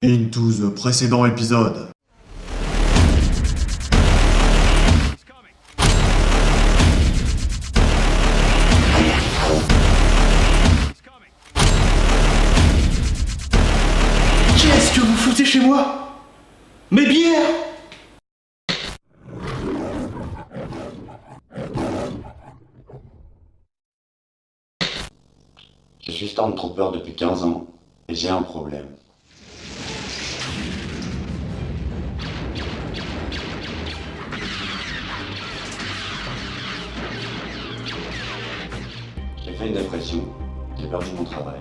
Into the précédent épisode. Qu'est-ce que vous foutez chez moi? Mes bières! Je suis Stormtrooper depuis 15 ans et j'ai un problème. J'ai fait une dépression, j'ai perdu mon travail.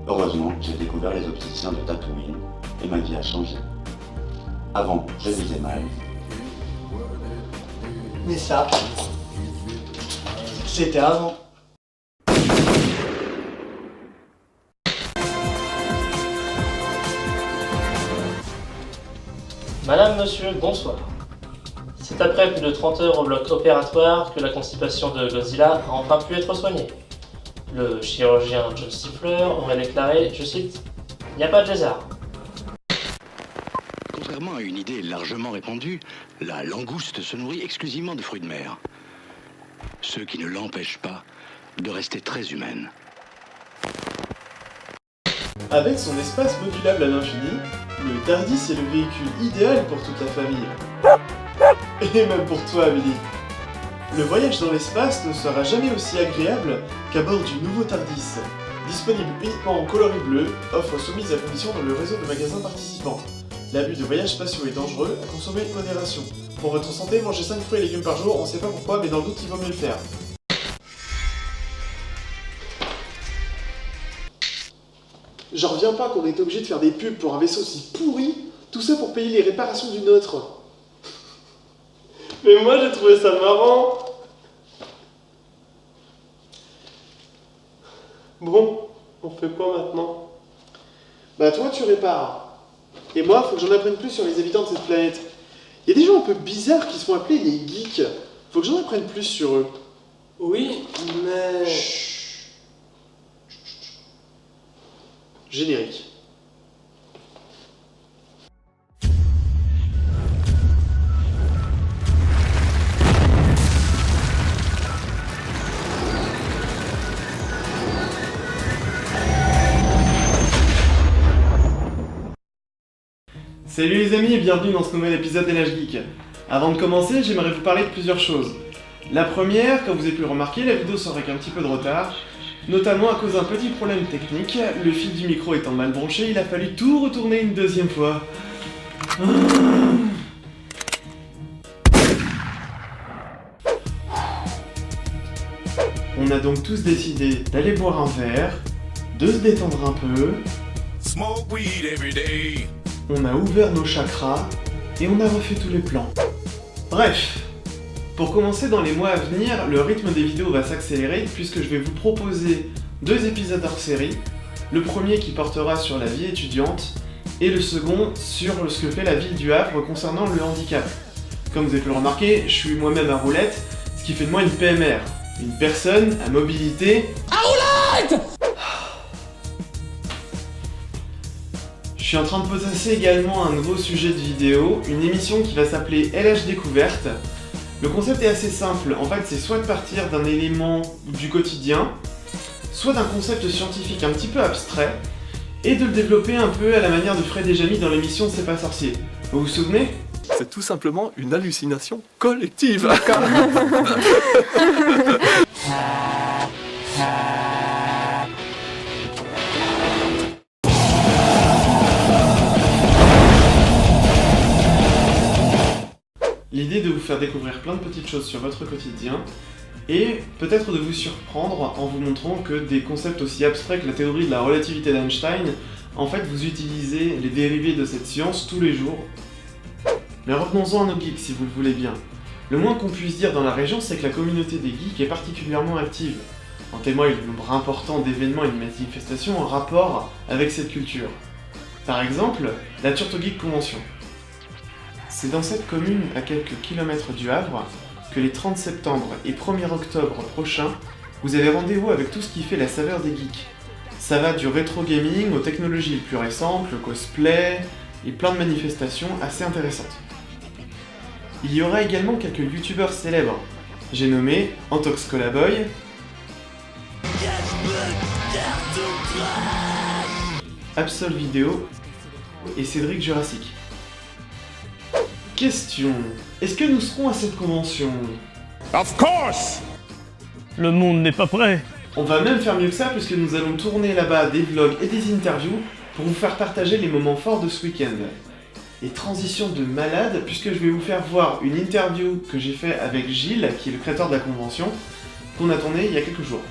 Heureusement, j'ai découvert les opticiens de Tatooine et ma vie a changé. Avant, je vivais mal. Mais ça, c'était avant. Madame, monsieur, bonsoir. C'est après plus de 30 heures au bloc opératoire que la constipation de Godzilla a enfin pu être soignée. Le chirurgien John Stifler aurait déclaré, je cite, « Il n'y a pas de lézard ». Contrairement à une idée largement répandue, la langouste se nourrit exclusivement de fruits de mer. Ce qui ne l'empêche pas de rester très humaine. Avec son espace modulable à l'infini, le TARDIS est le véhicule idéal pour toute la famille. Et même pour toi, Amélie. Le voyage dans l'espace ne sera jamais aussi agréable qu'à bord du nouveau TARDIS. Disponible uniquement en coloris bleu, offre soumise à condition dans le réseau de magasins participants. L'abus de voyages spatiaux est dangereux, à consommer avec modération. Pour votre santé, mangez 5 fruits et légumes par jour, on sait pas pourquoi, mais dans le doute, il vaut mieux le faire. J'en reviens pas qu'on ait été obligé de faire des pubs pour un vaisseau si pourri, tout ça pour payer les réparations du nôtre. Mais moi j'ai trouvé ça marrant. Bon, on fait quoi maintenant? Bah toi tu répares. Et moi, faut que j'en apprenne plus sur les habitants de cette planète. Il y a des gens un peu bizarres qui se font appeler les geeks. Faut que j'en apprenne plus sur eux. Oui, mais... Chut. Générique. Salut les amis et bienvenue dans ce nouvel épisode d'LH Geek. Avant de commencer, j'aimerais vous parler de plusieurs choses. La première, comme vous avez pu le remarquer, la vidéo sort avec un petit peu de retard, notamment à cause d'un petit problème technique. Le fil du micro étant mal branché, il a fallu tout retourner une deuxième fois. On a donc tous décidé d'aller boire un verre, de se détendre un peu. Smoke weed every day. On a ouvert nos chakras et on a refait tous les plans. Bref, pour commencer dans les mois à venir, le rythme des vidéos va s'accélérer puisque je vais vous proposer 2 épisodes hors série. Le premier qui portera sur la vie étudiante et le second sur ce que fait la ville du Havre concernant le handicap. Comme vous avez pu le remarquer, je suis moi-même à roulette, ce qui fait de moi une PMR, une personne à mobilité... Je suis en train de potasser également un nouveau sujet de vidéo, une émission qui va s'appeler LH Découverte. Le concept est assez simple, en fait c'est soit de partir d'un élément du quotidien, soit d'un concept scientifique un petit peu abstrait, et de le développer un peu à la manière de Fred et Jamy dans l'émission C'est pas sorcier. Vous vous souvenez? C'est tout simplement une hallucination collective. L'idée de vous faire découvrir plein de petites choses sur votre quotidien, et peut-être de vous surprendre en vous montrant que des concepts aussi abstraits que la théorie de la relativité d'Einstein, en fait vous utilisez les dérivés de cette science tous les jours. Mais revenons-en à nos geeks si vous le voulez bien. Le moins qu'on puisse dire dans la région, c'est que la communauté des geeks est particulièrement active. En témoigne le nombre important d'événements et de manifestations en rapport avec cette culture. Par exemple, la Turtle Geek Convention. C'est dans cette commune, à quelques kilomètres du Havre, que les 30 septembre et 1er octobre prochains, vous avez rendez-vous avec tout ce qui fait la saveur des geeks. Ça va du rétro gaming aux technologies les plus récentes, le cosplay et plein de manifestations assez intéressantes. Il y aura également quelques youtubeurs célèbres. J'ai nommé Antox Colaboy, Absol Vidéo et Cédric Jurassic. Question: est-ce que nous serons à cette convention? Of course! Le monde n'est pas prêt. On va même faire mieux que ça puisque nous allons tourner là-bas des vlogs et des interviews pour vous faire partager les moments forts de ce week-end. Et transition de malade puisque je vais vous faire voir une interview que j'ai fait avec Gilles, qui est le créateur de la convention, qu'on a tourné il y a quelques jours.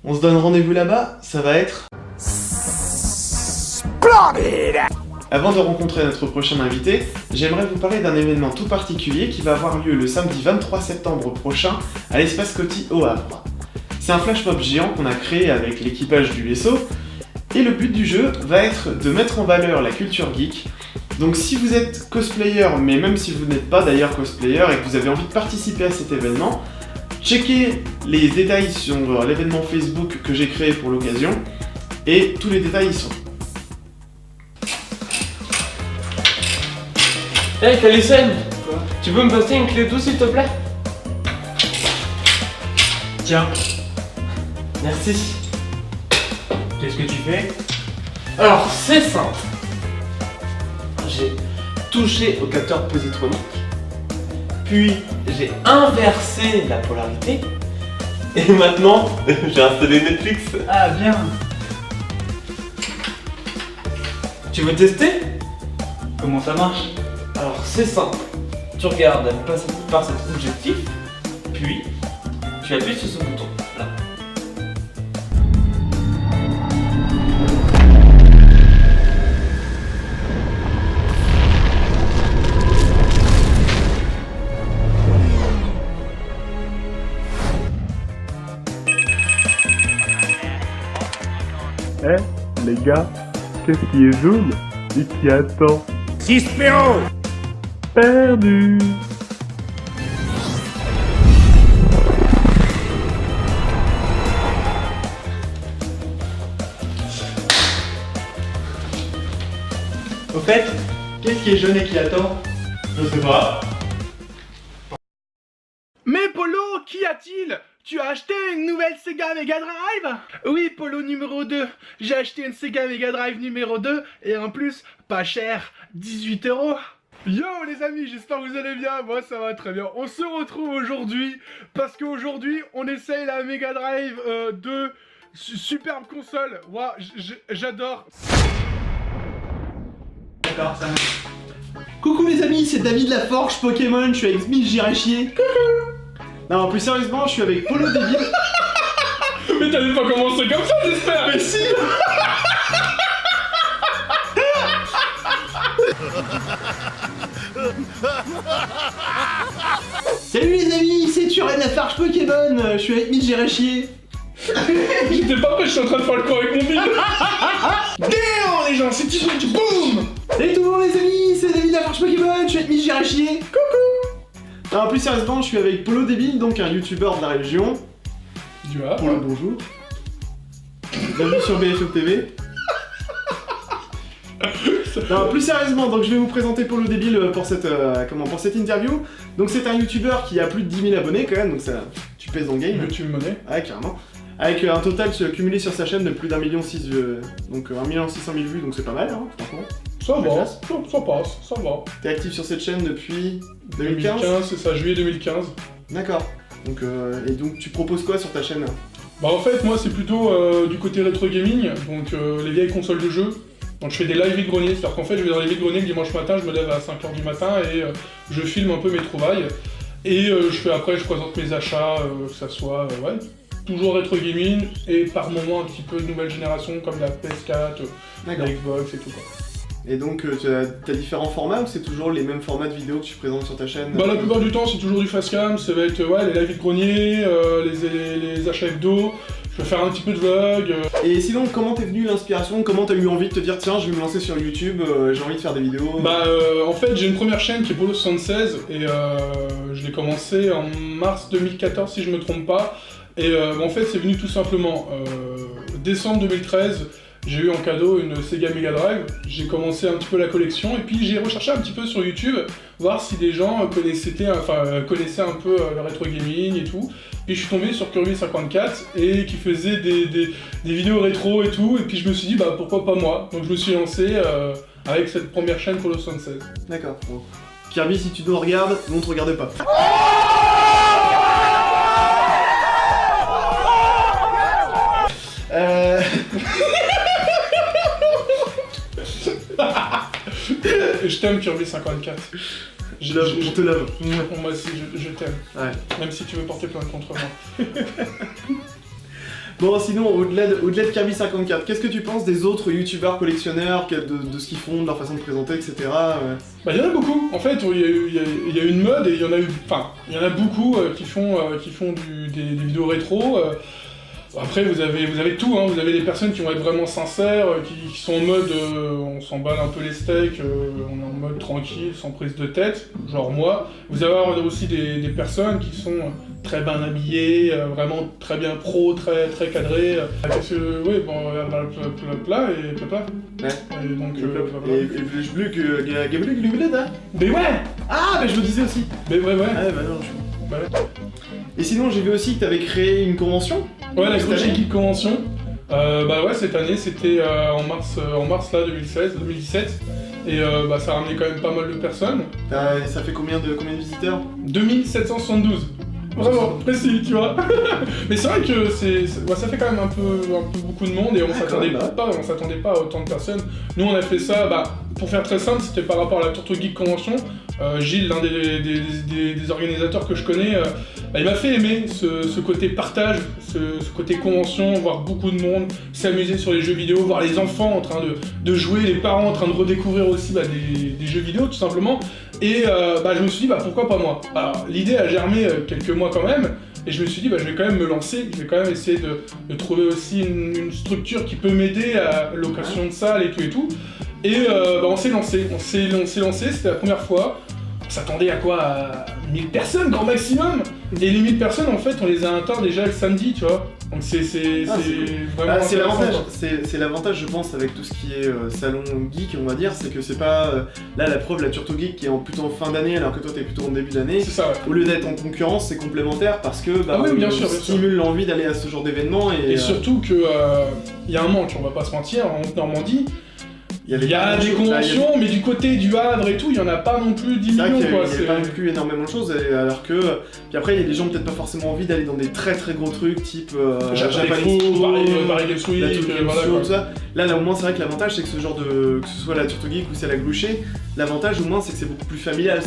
On se donne rendez-vous là-bas, ça va être... Splendid! Avant de rencontrer notre prochain invité, j'aimerais vous parler d'un événement tout particulier qui va avoir lieu le samedi 23 septembre prochain à l'Espace Coty au Havre. C'est un flash mob géant qu'on a créé avec l'équipage du vaisseau, et le but du jeu va être de mettre en valeur la culture geek. Donc si vous êtes cosplayer, mais même si vous n'êtes pas d'ailleurs cosplayer et que vous avez envie de participer à cet événement, checkez les détails sur l'événement Facebook que j'ai créé pour l'occasion, et tous les détails y sont. Hey Kalisen, tu peux me passer une clé douce s'il te plaît? Tiens, Merci. qu'est-ce que tu fais? Alors c'est simple. J'ai touché au capteur positronique, puis j'ai inversé la polarité, et maintenant j'ai installé Netflix. Ah bien. Tu veux tester? Comment ça marche? Alors c'est simple. Tu regardes par cet objectif, puis tu appuies sur ce bouton là. Les gars, qu'est-ce qui est jaune et qui attend? Cispero! Perdu! Au fait, qu'est-ce qui est jaune et qui attend? Je sais pas. Mais Polo, qu'y a-t-il? Tu as acheté une nouvelle Sega Mega Drive? Oui, Polo numéro 2. J'ai acheté une Sega Mega Drive numéro 2 et en plus, pas cher, 18 €. Yo les amis, j'espère que vous allez bien, moi ça va très bien. On se retrouve aujourd'hui parce qu'aujourd'hui on essaye la Mega Drive 2, superbe console. Waouh, j'adore. D'accord, ça marche. Coucou les amis, c'est David Laforge Pokémon, je suis avec Smith Girachier. Coucou. Non, plus sérieusement, je suis avec Polo Débile. Mais t'avais pas commencé comme ça, j'espère. Mais si. Salut les amis, c'est Turen Lafarge Pokémon, je suis avec Smith Girachier. J'étais pas prêt, je suis en train de faire le con avec mon bide. Damn les gens, c'est T-Switch, boum. Salut tout le monde les amis, c'est David Lafarge Pokémon, je suis avec Smith Girachier. Coucou. Non, plus sérieusement, je suis avec Polo Débile, donc un youtubeur de la région. Tu vois. Polo, bonjour. Bienvenue sur BFM TV. Non, plus sérieusement, donc je vais vous présenter Polo Débile pour cette, pour cette interview. Donc c'est un youtubeur qui a plus de 10 000 abonnés quand même, donc ça, tu pèses dans le game. YouTube monnaie. Ouais, carrément. Avec un total cumulé sur sa chaîne de plus d'1,6 million, donc 1 600 000 vues, donc c'est pas mal, hein, franchement. Ça va, ça passe, ça va. T'es actif sur cette chaîne depuis 2015 c'est ça, juillet 2015. D'accord. Donc, et donc tu proposes quoi sur ta chaîne? Bah en fait, moi c'est plutôt du côté rétro gaming, donc les vieilles consoles de jeux. Donc je fais des live vide-grenier, c'est-à-dire qu'en fait je vais dans les vide-greniers le dimanche matin, je me lève à 5h du matin et je filme un peu mes trouvailles. Et après je présente mes achats, que ça soit ouais, toujours rétro gaming et par moment un petit peu de nouvelle génération comme la PS4, la Xbox et tout quoi. Et donc t'as différents formats ou c'est toujours les mêmes formats de vidéos que tu présentes sur ta chaîne? Bah la plupart du temps c'est toujours du facecam, ça va être ouais, les live vide-grenier, les achats hebdo. Je vais faire un petit peu de vlog. Et sinon, comment t'es venu l'inspiration? Comment t'as eu envie de te dire tiens, je vais me lancer sur YouTube, j'ai envie de faire des vidéos? Bah en fait, j'ai une première chaîne qui est Polo76 et je l'ai commencé en mars 2014 si je me trompe pas. Et en fait, c'est venu tout simplement décembre 2013. J'ai eu en cadeau une Sega Mega Drive, j'ai commencé un petit peu la collection et puis j'ai recherché un petit peu sur YouTube, voir si des gens connaissaient un peu le rétro gaming et tout. Puis je suis tombé sur Kirby54 et qui faisait des vidéos rétro et tout, et puis je me suis dit bah pourquoi pas moi. Donc je me suis lancé avec cette première chaîne Polo76. D'accord. Bon. Kirby, si tu nous regardes, nous on te regarde pas. Je t'aime Kirby54. Je te lave. Moi aussi, je t'aime. Ouais. Même si tu veux porter plainte contre moi. Bon, sinon, au-delà de Kirby54, qu'est-ce que tu penses des autres youtubeurs collectionneurs, de ce qu'ils font, de leur façon de présenter, etc. Bah, il y en a beaucoup. En fait, il y a eu une mode et il y en a eu. Enfin, il y en a beaucoup qui font des vidéos rétro. Après, vous avez tout, hein. Vous avez des personnes qui vont être vraiment sincères, qui sont en mode on s'emballe un peu les steaks, on est en mode tranquille, sans prise de tête, genre moi. Vous allez aussi des personnes qui sont très bien habillées, vraiment très bien pro, très cadrées. Oui, bon, le plat et papa. Ouais. Et donc, et je bleu que Gabriel hein. Mais ouais. Ah, mais je me disais aussi. Mais ouais. Ah, bah non, Bah ouais. Et sinon, j'ai vu aussi que t'avais créé une convention. Ouais, la Crochet Geek Convention. Bah ouais, cette année, c'était en mars là, 2017. Et bah ça a ramené quand même pas mal de personnes. Ça fait combien de visiteurs? 2772. Vraiment, précis, tu vois. Mais c'est vrai que ça fait quand même un peu beaucoup de monde et on s'attendait pas à autant de personnes. Nous on a fait ça, pour faire très simple, c'était par rapport à la Turtle Geek Convention. Gilles, l'un des organisateurs que je connais, il m'a fait aimer ce côté partage, ce côté convention, voir beaucoup de monde s'amuser sur les jeux vidéo, voir les enfants en train de jouer, les parents en train de redécouvrir aussi des jeux vidéo tout simplement. Et je me suis dit pourquoi pas moi. Alors l'idée a germé quelques mois quand même, et je me suis dit je vais quand même me lancer, je vais quand même essayer de trouver aussi une structure qui peut m'aider à location de salle et tout. Et on s'est lancé, c'était la première fois. On s'attendait à quoi? À 1000 personnes grand maximum. Et les 1000 personnes en fait on les a atteints déjà le samedi, tu vois. Donc c'est vraiment c'est l'avantage. C'est l'avantage je pense avec tout ce qui est salon geek on va dire, c'est que c'est pas là la preuve la Turtle Geek qui est plutôt en fin d'année alors que toi t'es plutôt en début d'année. C'est ça, ouais. Au lieu d'être en concurrence c'est complémentaire parce que bien sûr, stimule l'envie d'aller à ce genre d'événement et surtout que y a un manque, on va pas se mentir, en Normandie. Il y a des conventions, mais du côté du Havre et tout, il y en a pas non plus 10 millions, quoi. Il y a pas non plus énormément de choses, alors que... Puis après, il y a des gens qui ont peut-être pas forcément envie d'aller dans des très très gros trucs, type... Japanese Expo, Paris Games Week, voilà, tout ça. Là, au moins, c'est vrai que l'avantage, c'est que ce genre de... Que ce soit la Turtle Geek ou c'est la Gloucher, l'avantage, au moins, c'est que c'est beaucoup plus familial.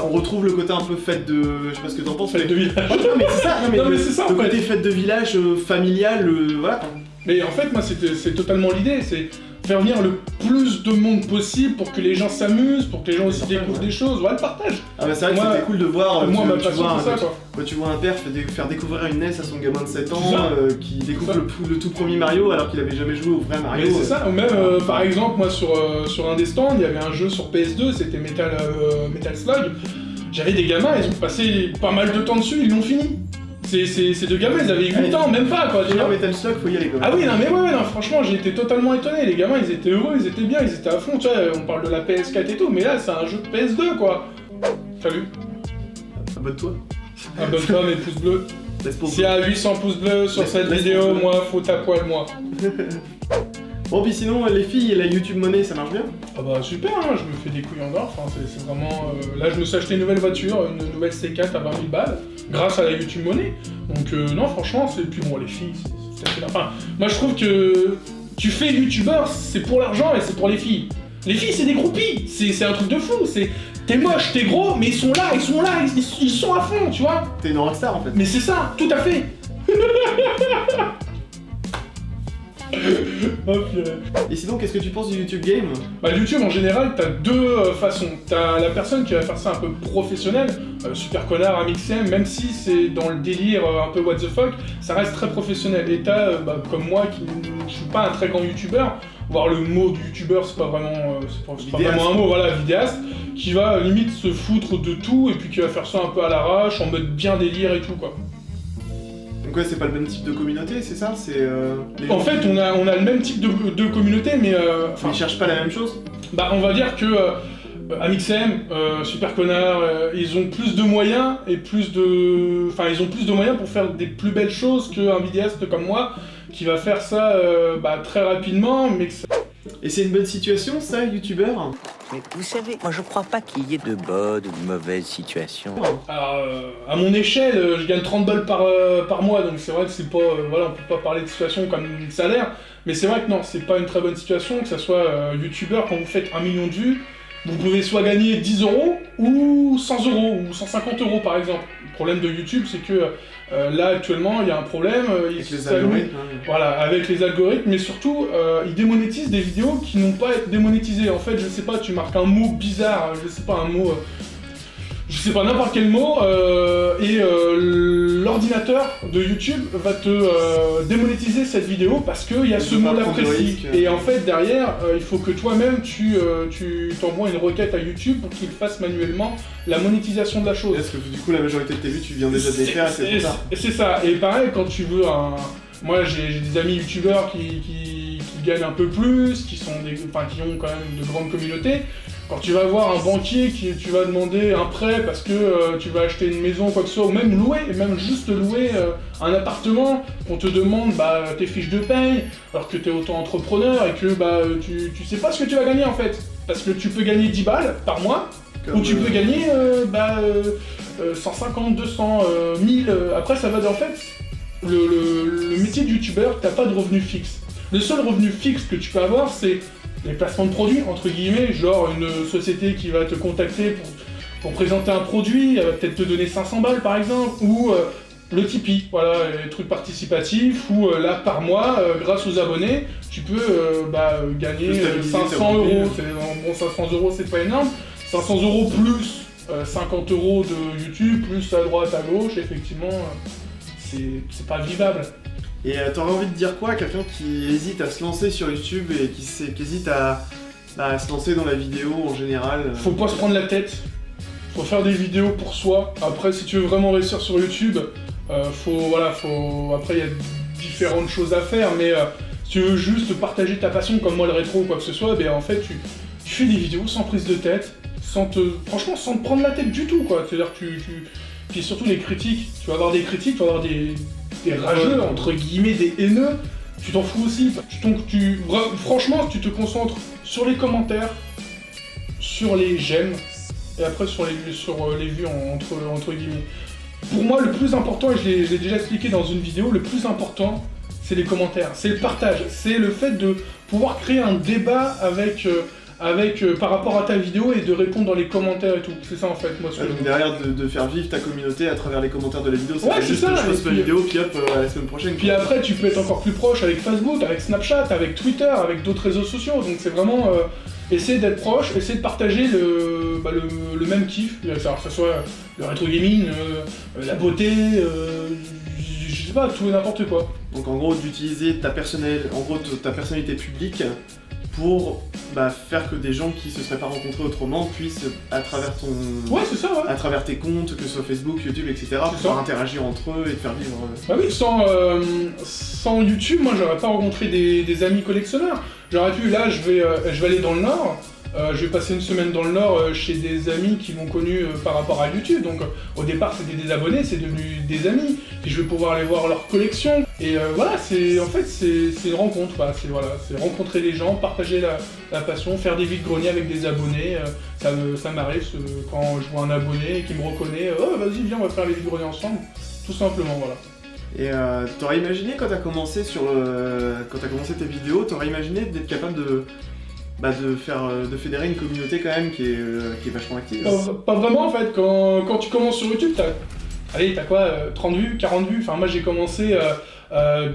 On retrouve le côté un peu fête de... Je sais pas ce que t'en penses. Fête de village. Non, mais c'est ça, mais c'est ça, le côté fête de village, familial, voilà. Mais en fait, moi, c'est totalement l'idée, c'est faire venir le plus de monde possible pour que les gens s'amusent, pour que les gens aussi découvrent des choses, voilà, le partage. Ah bah c'est vrai que c'était cool de voir, moi, ma passion, c'est ça, quoi. Tu vois un père faire découvrir une NES à son gamin de 7 ans, qui découvre le tout premier Mario alors qu'il avait jamais joué au vrai Mario. Mais c'est ça, ou même, par exemple, moi, sur un des stands, il y avait un jeu sur PS2, c'était Metal Slug. J'avais des gamins, ils ont passé pas mal de temps dessus, ils l'ont fini. Ces deux gamins, ils avaient 8 ans, même pas, quoi. Metal Slug, faut y aller, quoi. Ah oui, non, mais ouais, non, franchement, j'ai été totalement étonné. Les gamins, ils étaient heureux, ils étaient bien, ils étaient à fond, tu vois. On parle de la PS4 et tout, mais là, c'est un jeu de PS2, quoi. Salut. Abonne-toi. Abonne-toi, mes pouces bleus. S'il y a 800 pouces bleus sur cette vidéo, moi, faut ta poil, moi. Bon, puis sinon, les filles et la YouTube Money, ça marche bien? Ah bah super, hein, je me fais des couilles en or, enfin, c'est vraiment... Là, je me suis acheté une nouvelle voiture, une nouvelle C4 à 20 000 balles, grâce à la YouTube Money. Donc non, franchement, c'est... Puis bon, les filles, c'est assez... Enfin, moi, je trouve que tu fais youtubeur, c'est pour l'argent et c'est pour les filles. Les filles, c'est des groupies, c'est un truc de fou, c'est... T'es moche, t'es gros, mais ils sont là, ils sont à fond, tu vois. T'es une rockstar, en fait. Mais c'est ça, tout à fait. Et sinon, qu'est-ce que tu penses du YouTube Game? Bah, YouTube en général, t'as deux façons. T'as la personne qui va faire ça un peu professionnel, Super Connard, Amixem, même si c'est dans le délire un peu what the fuck, ça reste très professionnel. Et t'as, comme moi, qui je suis pas un très grand youtubeur, voire le mot de youtubeur, c'est pas vraiment un mot, voilà, vidéaste, qui va limite se foutre de tout et puis qui va faire ça un peu à l'arrache, en mode bien délire et tout, quoi. Donc ouais, c'est pas le même type de communauté, c'est ça? En fait, on a le même type de communauté, mais... Ils cherchent pas la même chose? Bah, on va dire que Amixem, Super Connard, ils ont plus de moyens et ils ont plus de moyens pour faire des plus belles choses qu'un vidéaste comme moi, qui va faire ça très rapidement, mais que ça... Et c'est une bonne situation, ça, youtubeur? Mais vous savez, moi je crois pas qu'il y ait de bonnes ou de mauvaises situations. Alors, à mon échelle, je gagne 30 balles par mois, donc c'est vrai que c'est pas... voilà, on peut pas parler de situation comme salaire, mais c'est vrai que non, c'est pas une très bonne situation, que ça soit youtubeur, quand vous faites 1 million de vues, vous pouvez soit gagner 10 € ou 100 € ou 150 € par exemple. Le problème de YouTube, c'est que là actuellement, il y a un problème. Avec les algorithmes. Voilà, avec les algorithmes, mais surtout, ils démonétisent des vidéos qui n'ont pas à être démonétisées. En fait, je sais pas, tu marques un mot bizarre, je sais pas, un mot... je sais pas, n'importe quel mot, et l'ordinateur de YouTube va te démonétiser cette vidéo parce qu'il y a ce mot-là précis. Et en fait, derrière, il faut que toi-même, tu t'envoies une requête à YouTube pour qu'il fasse manuellement la monétisation de la chose. Parce que du coup, la majorité de tes vues, tu viens déjà de les faire, c'est pour ça. C'est ça. Et pareil, quand tu veux un... Moi, j'ai des amis youtubeurs qui gagnent un peu plus, qui ont quand même de grandes communautés. Quand tu vas voir un banquier, tu vas demander un prêt parce que tu vas acheter une maison, quoi que ce soit, ou même louer, et même juste louer un appartement, qu'on te demande tes fiches de paye, alors que tu es auto-entrepreneur et que tu sais pas ce que tu vas gagner en fait. Parce que tu peux gagner 10 balles par mois, ou tu peux gagner 150, 200, 1000. Après, ça va en fait, le métier de youtubeur, t'as pas de revenu fixe. Le seul revenu fixe que tu peux avoir, c'est les placements de produits, entre guillemets, genre une société qui va te contacter pour présenter un produit, elle va peut-être te donner 500 balles par exemple, ou le Tipeee, voilà, les trucs participatifs, où là par mois, grâce aux abonnés, tu peux gagner 500 €. Bon, 500 € c'est pas énorme, 500 € plus 50 € de YouTube, plus à droite, à gauche, effectivement, c'est pas vivable. Et t'aurais envie de dire quoi à quelqu'un qui hésite à se lancer sur YouTube et qui hésite à se lancer dans la vidéo en général? Faut pas se prendre la tête, faut faire des vidéos pour soi. Après, si tu veux vraiment réussir sur YouTube, après il y a différentes choses à faire, mais si tu veux juste partager ta passion comme moi le rétro ou quoi que ce soit, en fait tu fais des vidéos sans prise de tête, franchement sans te prendre la tête du tout, quoi. C'est-à-dire que puis surtout les critiques, tu vas avoir des critiques, tu vas avoir des rageux, entre guillemets, des haineux, tu t'en fous aussi. Franchement, tu te concentres sur les commentaires, sur les j'aime, et après sur les vues entre guillemets. Pour moi, le plus important, et je l'ai déjà expliqué dans une vidéo, le plus important, c'est les commentaires, c'est le partage, c'est le fait de pouvoir créer un débat par rapport à ta vidéo et de répondre dans les commentaires et tout. C'est ça en fait, moi. Donc derrière de faire vivre ta communauté à travers les commentaires de la vidéo, c'est Ouais, pas c'est juste ça, je poste et ma puis- vidéo puis hop, à la semaine prochaine. Puis après, tu peux être encore plus proche avec Facebook, avec Snapchat, avec Twitter, avec d'autres réseaux sociaux. Donc c'est vraiment essayer d'être proche, essayer de partager le même kiff. Alors, que ce soit le rétro gaming, la beauté, je sais pas, tout et n'importe quoi. Donc en gros d'utiliser ta personnalité publique pour faire que des gens qui se seraient pas rencontrés autrement puissent à travers Ouais, c'est ça, ouais. à travers tes comptes, que ce soit Facebook, YouTube, etc., pouvoir interagir entre eux et te faire vivre. Bah oui, sans YouTube, moi j'aurais pas rencontré des amis collectionneurs. J'aurais pu, là je vais aller dans le Nord, je vais passer une semaine dans le Nord chez des amis qui m'ont connu par rapport à YouTube. Donc au départ c'était des abonnés, c'est devenu des amis. Et je vais pouvoir aller voir leur collection. Et voilà, c'est une rencontre. C'est rencontrer les gens, partager la passion, faire des vides-greniers avec des abonnés. Ça m'arrive quand je vois un abonné qui me reconnaît, oh vas-y viens on va faire les vides-greniers ensemble. Tout simplement, voilà. Et t'aurais imaginé quand t'as commencé tes vidéos, t'aurais imaginé d'être capable de fédérer une communauté quand même qui est vachement active. Pas vraiment en fait, quand tu commences sur YouTube, t'as quoi, 30 vues, 40 vues. Enfin moi j'ai commencé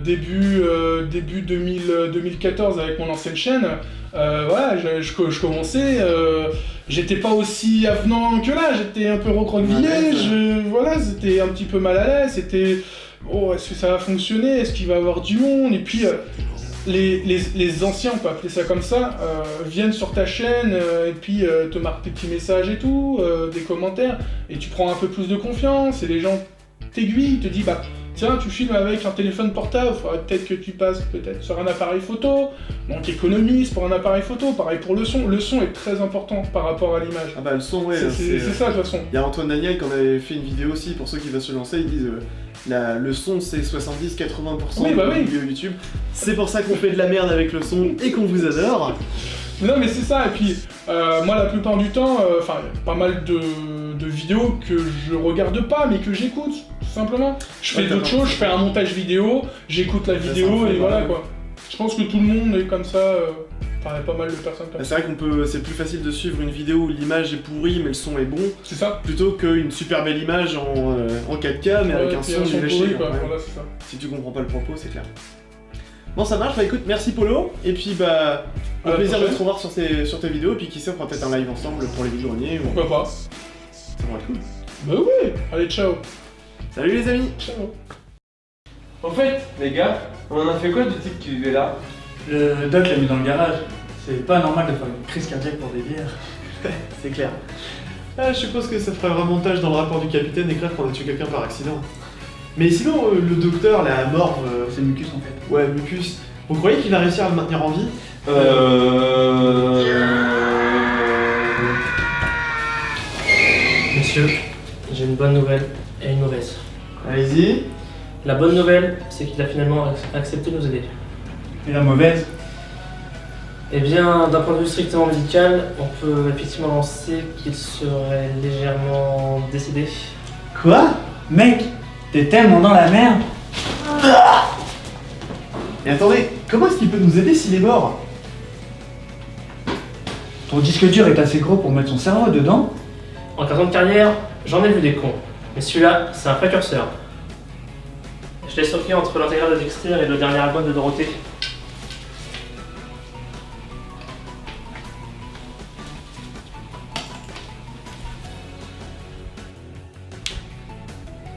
début 2014 avec mon ancienne chaîne. Voilà, je commençais, j'étais pas aussi avenant que là, j'étais un peu recroquevillé, c'était un petit peu mal à l'aise, c'était oh est-ce que ça va fonctionner, est-ce qu'il va y avoir du monde, et puis les anciens, on peut appeler ça comme ça, viennent sur ta chaîne et puis te marquent des petits messages et tout, des commentaires, et tu prends un peu plus de confiance, et les gens t'aiguillent, te disent bah tiens tu filmes avec un téléphone portable, il faudrait peut-être que tu passes peut-être sur un appareil photo, donc économise pour un appareil photo, pareil pour le son est très important par rapport à l'image. Ah bah le son ouais, c'est ça de toute façon. Il y a Antoine Daniel qui en avait fait une vidéo aussi, pour ceux qui veulent se lancer, ils disent le son c'est 70-80% du vidéo YouTube. C'est pour ça qu'on fait de la merde avec le son et qu'on vous adore. Non mais c'est ça, et puis moi la plupart du temps, pas mal de vidéos que je regarde pas mais que j'écoute, tout simplement. Je fais d'autres choses, je fais un montage vidéo, j'écoute la vidéo et voilà quoi. Je pense que tout le monde est comme ça, il y a pas mal de personnes comme ça. C'est vrai c'est plus facile de suivre une vidéo où l'image est pourrie mais le son est bon. C'est ça. Plutôt qu'une super belle image en 4K mais avec un son pourri, quoi. Voilà, c'est ça. Si tu comprends pas le propos, c'est clair. Bon ça marche, écoute, merci Polo, et puis au plaisir de te revoir sur tes vidéos, et puis qui sait, on fera peut-être un live ensemble pour les vides-greniers. Pourquoi pas. Ça va être cool. Bah oui, allez ciao. Salut les amis. Ciao. En fait, les gars, on en a fait quoi du type qui vivait là? Le doc l'a mis dans le garage. C'est pas normal de faire une crise cardiaque pour des bières. C'est clair. Je suppose que ça ferait un remontage dans le rapport du capitaine écrire qu'on a tué quelqu'un par accident. Mais sinon, le docteur, la mort... c'est Mucus en fait. Ouais, Mucus. Vous croyez qu'il va réussir à le maintenir en vie? Monsieur, j'ai une bonne nouvelle et une mauvaise. Allez-y. La bonne nouvelle, c'est qu'il a finalement accepté de nous aider. Et la mauvaise? Eh bien, d'un point de vue strictement médical, on peut effectivement lancer qu'il serait légèrement décédé. Quoi? Mec, t'es tellement dans la merde. Mais attendez, comment est-ce qu'il peut nous aider s'il est mort? Ton disque dur est assez gros pour mettre son cerveau dedans. En 15 ans de carrière, j'en ai vu des cons. Mais celui-là, c'est un précurseur. Je l'ai stocké entre l'intégrale de Dexter et le dernier album de Dorothée.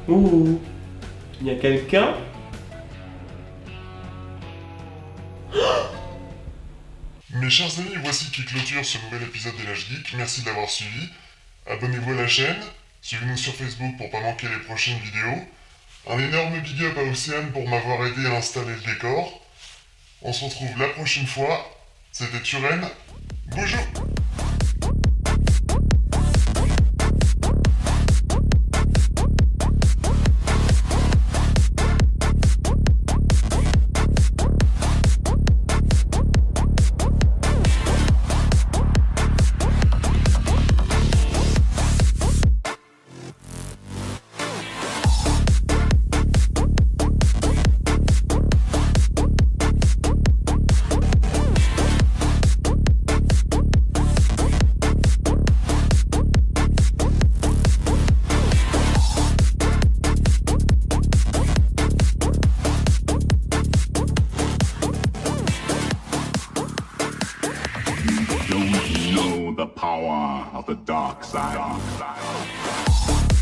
Ouh, il y a quelqu'un? Mes chers amis, voici qui clôture ce nouvel épisode de l'Âge Geek. Merci de l'avoir suivi. Abonnez-vous à la chaîne, suivez-nous sur Facebook pour pas manquer les prochaines vidéos. Un énorme big up à Océane pour m'avoir aidé à installer le décor. On se retrouve la prochaine fois. C'était Turen. Bonjour. of the dark side.